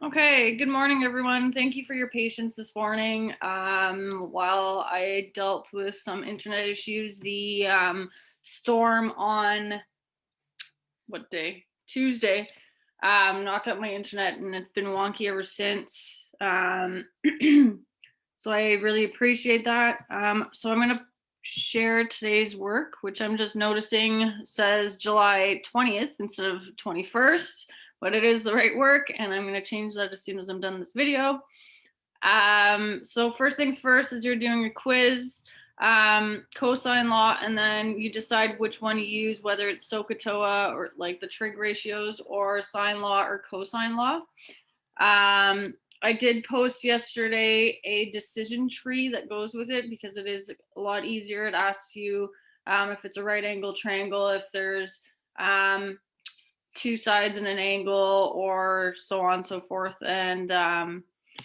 Okay, good morning, everyone. Thank you for your patience this morning. While I dealt with some internet issues, the storm on what day? Tuesday knocked out my internet, and it's been wonky ever since. So I really appreciate that. So I'm going to share today's work, which I'm just noticing says July 20th instead of 21st, but it is the right work, and I'm going to change that as soon as I'm done this video. So first things first is you're doing a quiz, cosine law, and then you decide which one you use, whether it's SOHCAHTOA or like the trig ratios, or sine law or cosine law. I did post yesterday a decision tree that goes with it because it is a lot easier. It asks you if it's a right angle triangle, if there's two sides in an angle, or so on and so forth, and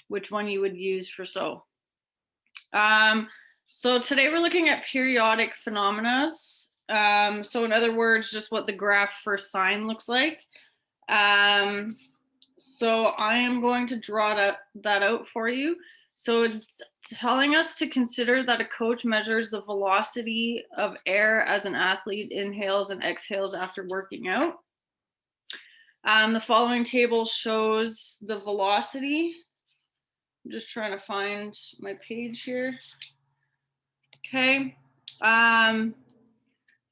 which one you would use for so. So today we're looking at periodic phenomena. So in other words, just what the graph for sine looks like. So I am going to draw that out for you. So it's telling us to consider that a coach measures the velocity of air as an athlete inhales and exhales after working out. The following table shows the velocity. I'm just trying to find my page here. Okay.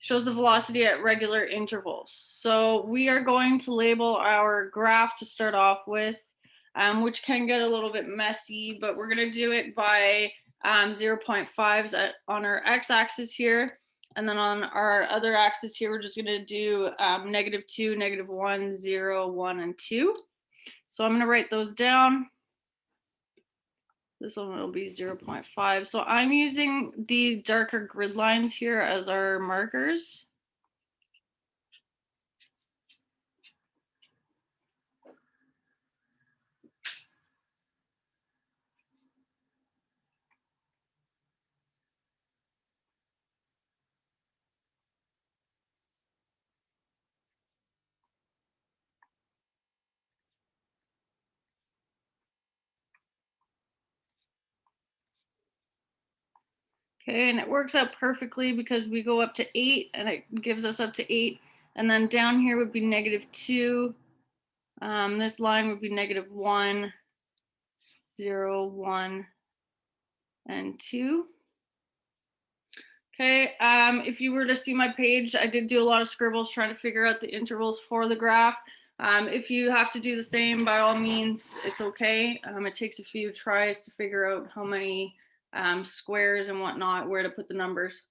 Shows the velocity at regular intervals. So we are going to label our graph to start off with, which can get a little bit messy, but we're going to do it by 0.5s on our x-axis here. And then on our other axis here, we're just going to do -2, -1, 0, 1, and 2. So I'm going to write those down. This one will be 0.5. So I'm using the darker grid lines here as our markers. Okay, and it works out perfectly because we go up to 8 and it gives us up to 8. And then down here would be -2. This line would be -1, 0, 1, and 2. Okay, if you were to see my page, I did do a lot of scribbles trying to figure out the intervals for the graph. If you have to do the same, by all means, it's okay. It takes a few tries to figure out how many squares and whatnot, where to put the numbers.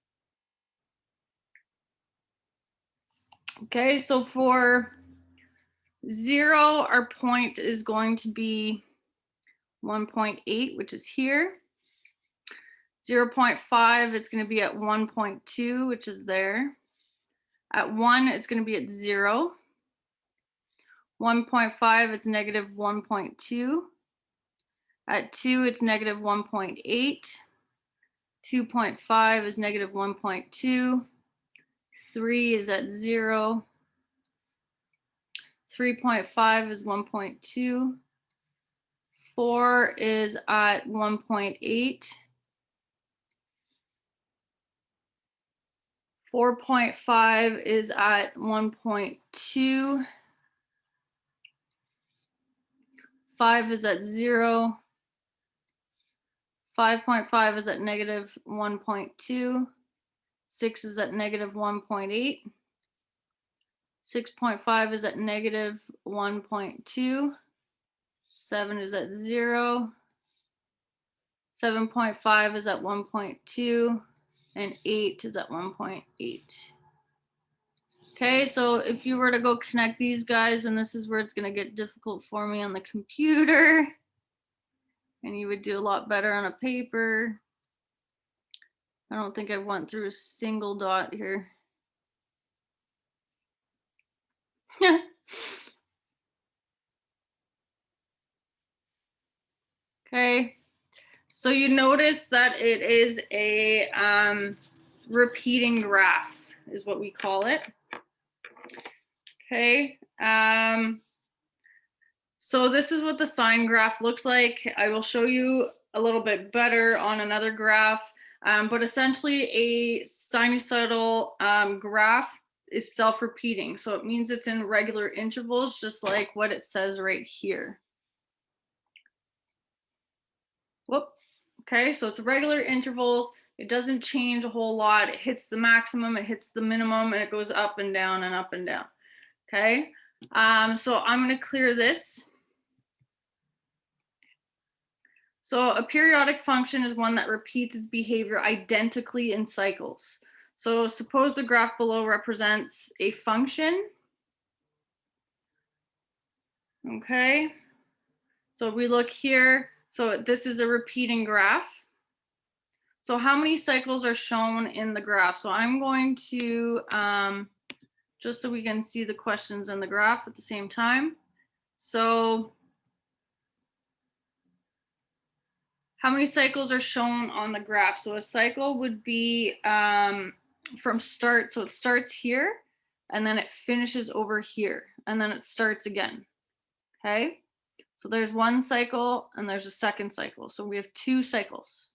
Okay, so for 0, our point is going to be 1.8, which is here. 0.5, it's going to be at 1.2, which is there. At 1, it's going to be at 0. 1.5, it's -1.2. At 2, it's -1.8. 2.5 is -1.2. 3 is at 0. 3.5 is 1.2. 4 is at 1.8. 4.5 is at 1.2. 5 is at 0. 5.5 is at -1.2. 6 is at -1.8. 6.5 is at -1.2. 7 is at 0. 7.5 is at 1.2. And 8 is at 1.8. Okay, so if you were to go connect these guys, and this is where it's going to get difficult for me on the computer, and you would do a lot better on a paper. I don't think I went through a single dot here. Okay, so you notice that it is a repeating graph is what we call it. Okay, So this is what the sine graph looks like. I will show you a little bit better on another graph, but essentially a sinusoidal graph is self-repeating. So it means it's in regular intervals, just like what it says right here. Whoop. Okay, so it's regular intervals. It doesn't change a whole lot. It hits the maximum, it hits the minimum, and it goes up and down and up and down. Okay, so I'm going to clear this. So a periodic function is one that repeats its behavior identically in cycles. So suppose the graph below represents a function. Okay, so we look here. So this is a repeating graph. So how many cycles are shown in the graph? So I'm going to, just so we can see the questions in the graph at the same time. So how many cycles are shown on the graph? So a cycle would be from start. So it starts here and then it finishes over here and then it starts again. Okay. So there's one cycle and there's a second cycle. So we have two cycles.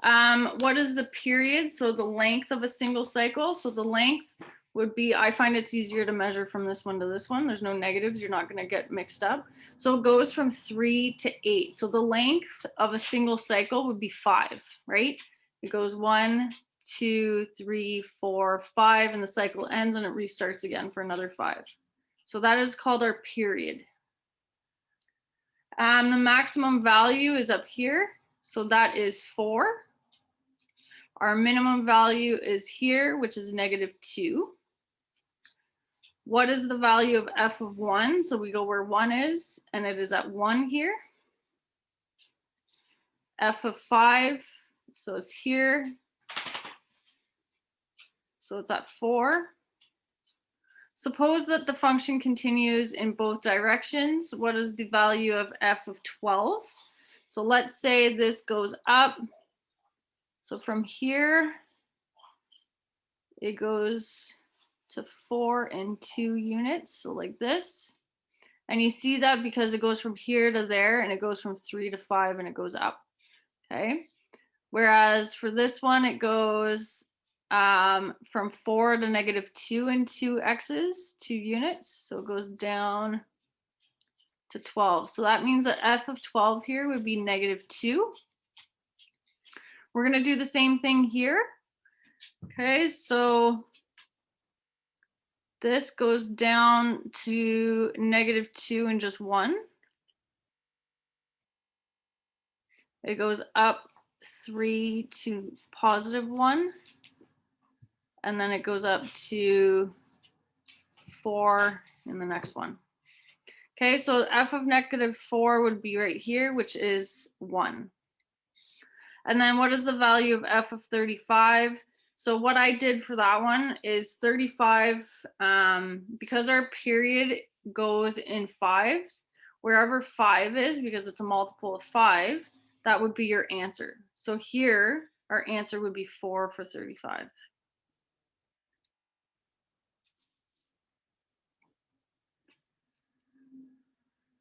What is the period? So the length of a single cycle. So the length would be, I find it's easier to measure from this one to this one. There's no negatives. You're not going to get mixed up. So it goes from 3 to 8. So the length of a single cycle would be 5, right? It goes 1, 2, 3, 4, 5, and the cycle ends and it restarts again for another 5. So that is called our period. The maximum value is up here. So that is 4. Our minimum value is here, which is -2. What is the value of f of 1? So we go where 1 is, and it is at 1 here. F of 5, so it's here. So it's at 4. Suppose that the function continues in both directions. What is the value of f of 12? So let's say this goes up. So from here, it goes to 4 and 2 units, so like this. And you see that because it goes from here to there and it goes from 3 to 5 and it goes up. Okay. Whereas for this one, it goes from 4 to -2 and 2 x's, 2 units. So it goes down to 12. So that means that f of 12 here would be -2. We're going to do the same thing here. Okay, so this goes down to -2 and just 1. It goes up 3 to +1. And then it goes up to 4 in the next one. Okay, so f of -4 would be right here, which is 1. And then what is the value of f of 35? So what I did for that one is 35, because our period goes in 5s, wherever 5 is, because it's a multiple of 5, that would be your answer. So here, our answer would be 4 for 35.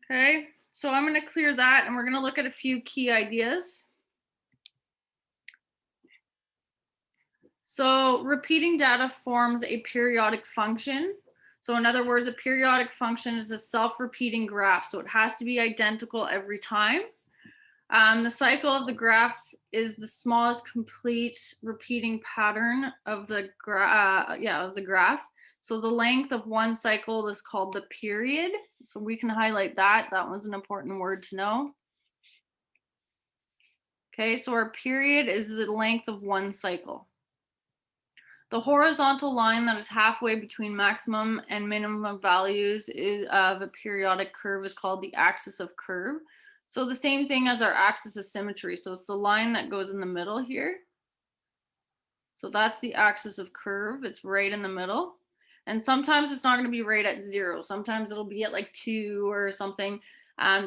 Okay, so I'm going to clear that and we're going to look at a few key ideas. So repeating data forms a periodic function. So in other words, a periodic function is a self-repeating graph. So it has to be identical every time. The cycle of the graph is the smallest complete repeating pattern of the graph. So the length of one cycle is called the period. So we can highlight that. That one's an important word to know. Okay, so our period is the length of one cycle. The horizontal line that is halfway between maximum and minimum values of a periodic curve is called the axis of curve. So the same thing as our axis of symmetry. So it's the line that goes in the middle here. So that's the axis of curve. It's right in the middle. And sometimes it's not going to be right at 0. Sometimes it'll be at like 2 or something.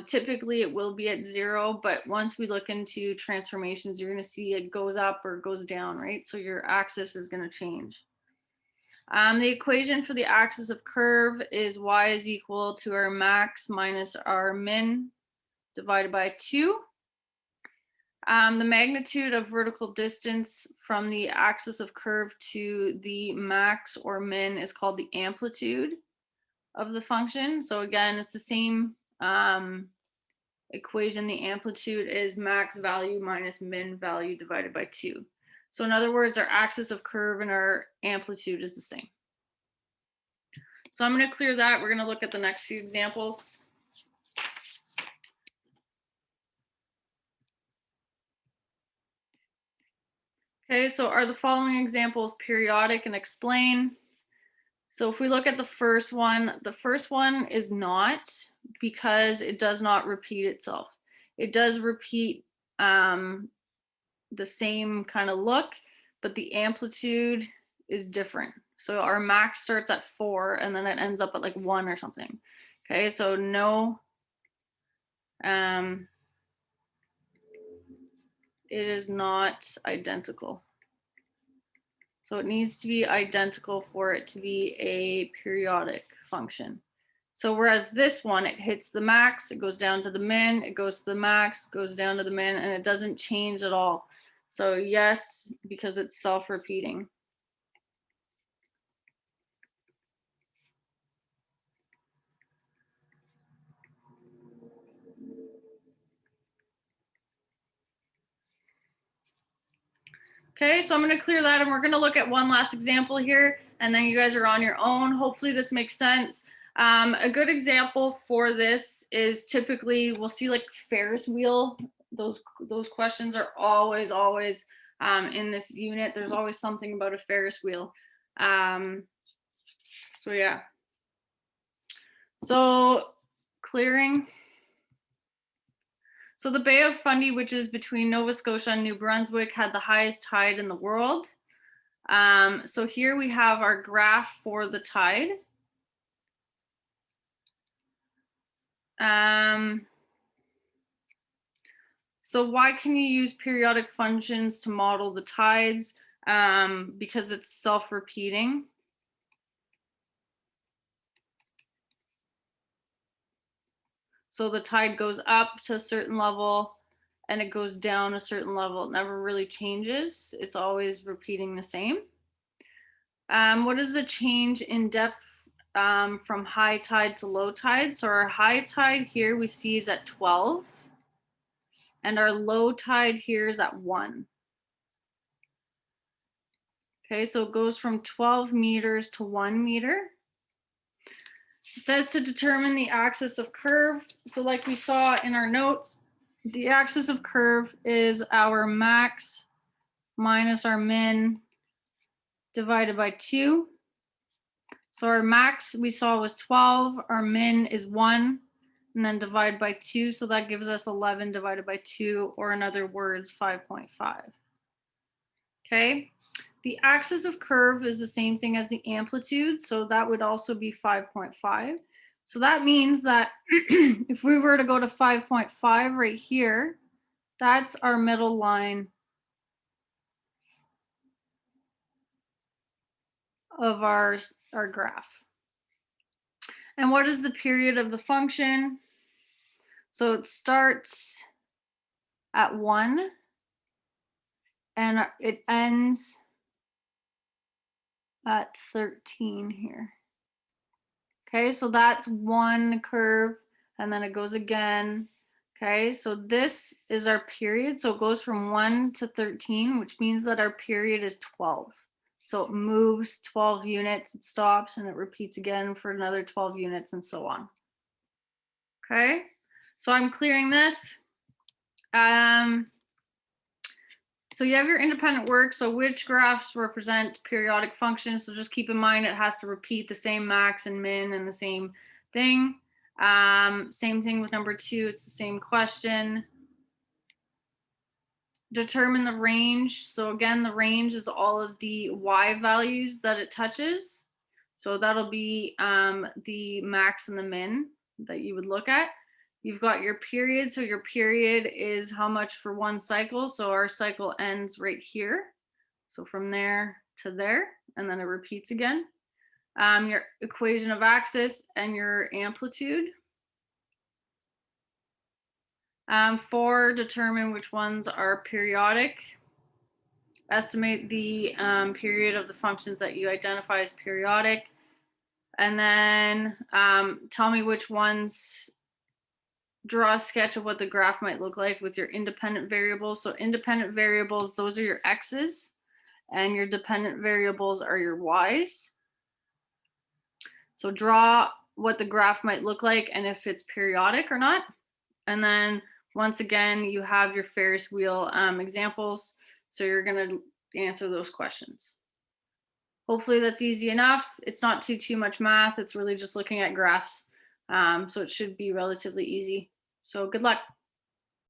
Typically it will be at 0, but once we look into transformations, you're going to see it goes up or goes down, right? So your axis is going to change. The equation for the axis of curve is y is equal to our max minus our min divided by 2. The magnitude of vertical distance from the axis of curve to the max or min is called the amplitude of the function. So again, it's the same equation. The amplitude is max value minus min value divided by 2. So in other words, our axis of curve and our amplitude is the same. So I'm going to clear that. We're going to look at the next few examples. Okay, so are the following examples periodic, and explain? So if we look at the first one is not, because it does not repeat itself. It does repeat the same kind of look, but the amplitude is different. So our max starts at 4 and then it ends up at like 1 or something. Okay, so no, it is not identical. So it needs to be identical for it to be a periodic function. So whereas this one, it hits the max, it goes down to the min, it goes to the max, goes down to the min, and it doesn't change at all. So yes, because it's self-repeating. Okay, so I'm going to clear that and we're going to look at one last example here, and then you guys are on your own. Hopefully this makes sense. A good example for this is typically we'll see like Ferris wheel. Those questions are always in this unit. There's always something about a Ferris wheel. So yeah. So clearing. So the Bay of Fundy, which is between Nova Scotia and New Brunswick, had the highest tide in the world. So here we have our graph for the tide. So why can you use periodic functions to model the tides? Because it's self-repeating. So the tide goes up to a certain level and it goes down a certain level. It never really changes. It's always repeating the same. What is the change in depth from high tide to low tide? So our high tide here we see is at 12 and our low tide here is at 1. Okay, so it goes from 12 meters to 1 meter. It says to determine the axis of curve. So like we saw in our notes, the axis of curve is our max minus our min divided by 2. So our max we saw was 12, our min is 1, and then divide by 2. So that gives us 11 divided by 2, or in other words, 5.5. Okay. The axis of curve is the same thing as the amplitude, so that would also be 5.5. So that means that if we were to go to 5.5 right here, that's our middle line of our graph. And what is the period of the function? So it starts at 1 and it ends at 13 here. Okay, so that's one curve and then it goes again. Okay, so this is our period. So it goes from 1 to 13, which means that our period is 12. So it moves 12 units, it stops, and it repeats again for another 12 units and so on. Okay, so I'm clearing this. So you have your independent work. So which graphs represent periodic functions? So just keep in mind it has to repeat the same max and min and the same thing. Same thing with number 2. It's the same question. Determine the range. So again, the range is all of the y values that it touches. So that'll be the max and the min that you would look at. You've got your period. So your period is how much for one cycle. So our cycle ends right here. So from there to there, and then it repeats again. your equation of axis, and your amplitude. 4, determine which ones are periodic. Estimate the period of the functions that you identify as periodic. And then tell me which ones, draw a sketch of what the graph might look like with your independent variables. So independent variables, those are your x's, and your dependent variables are your y's. So draw what the graph might look like and if it's periodic or not. And then once again, you have your Ferris wheel examples. So you're going to answer those questions. Hopefully that's easy enough. It's not too much math. It's really just looking at graphs. So it should be relatively easy. So good luck.